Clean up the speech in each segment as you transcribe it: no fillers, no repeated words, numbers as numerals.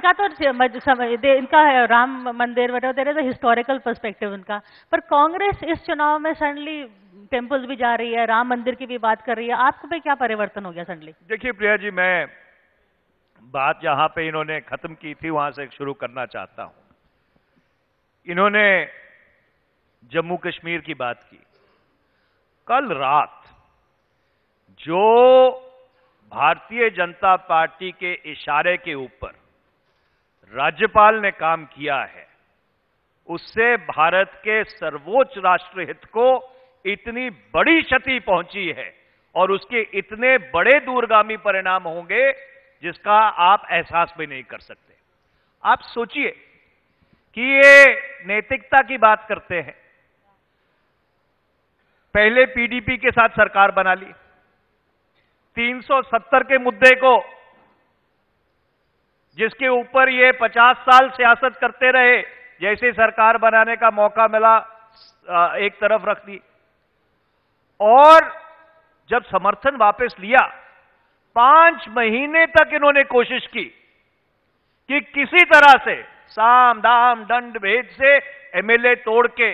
इनका तो इनका राम मंदिर वगैरह इज हिस्टोरिकल पर्सपेक्टिव इनका, पर कांग्रेस इस चुनाव में सडनली टेम्पल्स भी जा रही है, राम मंदिर की भी बात कर रही है, आपको पे क्या परिवर्तन हो गया सडनली? देखिए प्रिया जी, मैं बात जहां पे इन्होंने खत्म की थी वहां से शुरू करना चाहता हूं। इन्होंने जम्मू कश्मीर की बात की। कल रात जो भारतीय जनता पार्टी के इशारे के ऊपर राज्यपाल ने काम किया है, उससे भारत के सर्वोच्च राष्ट्रहित को इतनी बड़ी क्षति पहुंची है और उसके इतने बड़े दूरगामी परिणाम होंगे जिसका आप एहसास भी नहीं कर सकते। आप सोचिए कि ये नैतिकता की बात करते हैं। पहले पीडीपी के साथ सरकार बना ली, 370 के मुद्दे को जिसके ऊपर ये 50 साल सियासत करते रहे, जैसे सरकार बनाने का मौका मिला एक तरफ रख दी, और जब समर्थन वापस लिया 5 महीने तक इन्होंने कोशिश की कि किसी तरह से साम दाम दंड भेद से एमएलए तोड़ के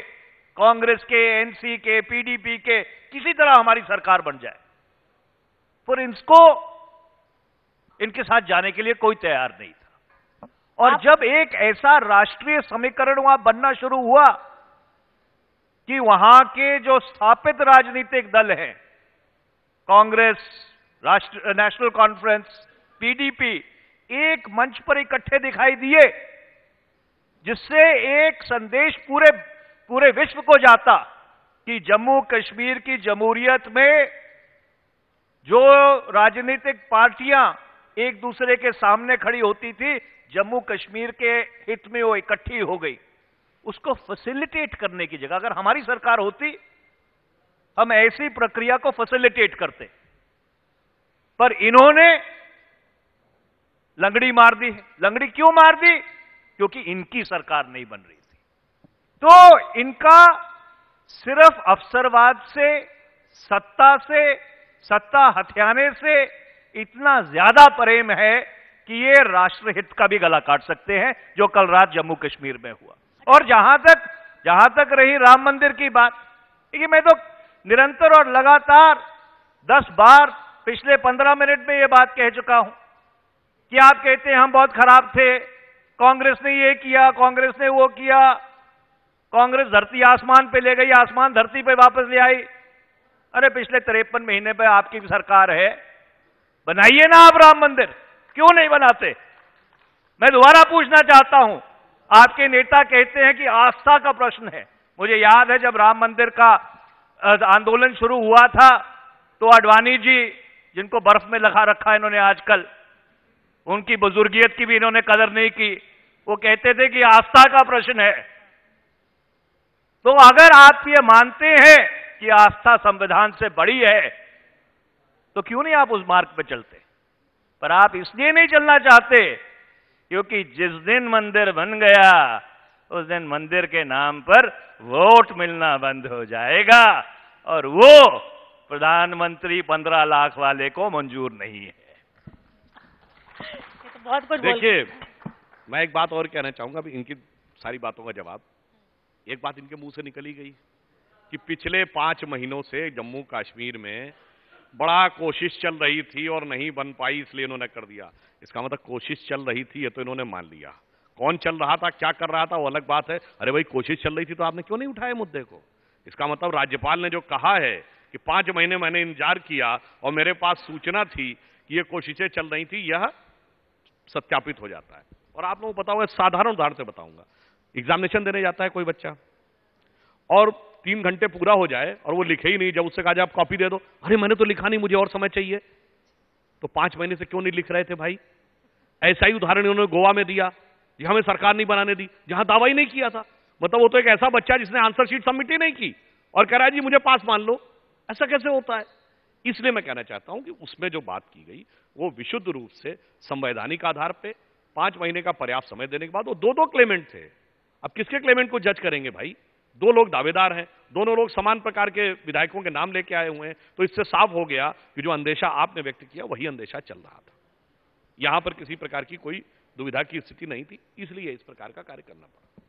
कांग्रेस के, एनसी के, पीडीपी के किसी तरह हमारी सरकार बन जाए, पर इनके साथ जाने के लिए कोई तैयार नहीं था। और जब एक ऐसा राष्ट्रीय समीकरण वहां बनना शुरू हुआ कि वहां के जो स्थापित राजनीतिक दल हैं, कांग्रेस, नेशनल कॉन्फ्रेंस, पीडीपी, एक मंच पर इकट्ठे दिखाई दिए, जिससे एक संदेश पूरे विश्व को जाता कि जम्मू कश्मीर की जमहूरियत में जो राजनीतिक पार्टियां एक दूसरे के सामने खड़ी होती थी, जम्मू कश्मीर के हित में वो इकट्ठी हो गई। उसको फैसिलिटेट करने की जगह अगर हमारी सरकार होती, हम ऐसी प्रक्रिया को फैसिलिटेट करते, पर इन्होंने लंगड़ी मार दी। लंगड़ी क्यों मार दी? क्योंकि इनकी सरकार नहीं बन रही थी। तो इनका सिर्फ अवसरवाद से, सत्ता हथियाने से इतना ज्यादा प्रेम है कि ये राष्ट्रहित का भी गला काट सकते हैं, जो कल रात जम्मू कश्मीर में हुआ। और जहां तक रही राम मंदिर की बात, देखिए मैं तो निरंतर और लगातार 10 बार पिछले 15 मिनट में यह बात कह चुका हूं कि आप कहते हैं हम बहुत खराब थे, कांग्रेस ने ये किया, कांग्रेस ने वो किया, कांग्रेस धरती आसमान पे ले गई, आसमान धरती पे वापस ले आई। अरे पिछले 53 महीने पे आपकी सरकार है, बनाइए ना आप राम मंदिर, क्यों नहीं बनाते? मैं दोबारा पूछना चाहता हूं। आपके नेता कहते हैं कि आस्था का प्रश्न है। मुझे याद है जब राम मंदिर का आंदोलन शुरू हुआ था तो आडवाणी जी, जिनको बर्फ में लगा रखा इन्होंने आजकल, उनकी बुजुर्गियत की भी इन्होंने कदर नहीं की। वो कहते थे कि आस्था का प्रश्न है। तो अगर आप ये मानते हैं कि आस्था संविधान से बड़ी है, तो क्यों नहीं आप उस मार्ग पर चलते? पर आप इसलिए नहीं चलना चाहते क्योंकि जिस दिन मंदिर बन गया उस दिन मंदिर के नाम पर वोट मिलना बंद हो जाएगा, और वो प्रधानमंत्री 15 लाख वाले को मंजूर नहीं है। तो बहुत कुछ देखिए, मैं एक बात और कहना चाहूंगा। अभी इनकी सारी बातों का जवाब, एक बात इनके मुंह से निकली गई कि पिछले 5 महीनों से जम्मू कश्मीर में बड़ा कोशिश चल रही थी और नहीं बन पाई, इसलिए इन्होंने कर दिया। इसका मतलब कोशिश चल रही थी, ये तो इन्होंने मान लिया। कौन चल रहा था, क्या कर रहा था, वो अलग बात है। अरे भाई, कोशिश चल रही थी तो आपने क्यों नहीं उठाया मुद्दे को? इसका मतलब राज्यपाल ने जो कहा है कि 5 महीने मैंने इंतजार किया और मेरे पास सूचना थी कि ये कोशिशें चल रही थी, यह सत्यापित हो जाता है। और आप लोगों को पता होगा, साधारण उदाहरण से बताऊंगा। एग्जामिनेशन देने जाता है कोई बच्चा और 3 घंटे पूरा हो जाए और वो लिखे ही नहीं। जब उससे कहा जाए आप कॉपी दे दो, अरे मैंने तो लिखा नहीं, मुझे और समय चाहिए। तो 5 महीने से क्यों नहीं लिख रहे थे भाई? ऐसा ही उदाहरण उन्होंने गोवा में दिया, जहां हमें सरकार नहीं बनाने दी, जहां दावा ही नहीं किया था। मतलब वो तो एक ऐसा बच्चा जिसने आंसर शीट सबमिट ही नहीं की और कह रहा है जी मुझे पास मान लो। ऐसा कैसे होता है? इसलिए मैं कहना चाहता हूं कि उसमें जो बात की गई वो विशुद्ध रूप से संवैधानिक आधार पर 5 महीने का पर्याप्त समय देने के बाद, वो 2 क्लेमेंट थे। अब किसके क्लेमेंट को जज करेंगे भाई? 2 लोग दावेदार हैं, दोनों लोग समान प्रकार के विधायकों के नाम लेके आए हुए हैं। तो इससे साफ हो गया कि जो अंदेशा आपने व्यक्त किया वही अंदेशा चल रहा था। यहां पर किसी प्रकार की कोई दुविधा की स्थिति नहीं थी, इसलिए इस प्रकार का कार्य करना पड़ा।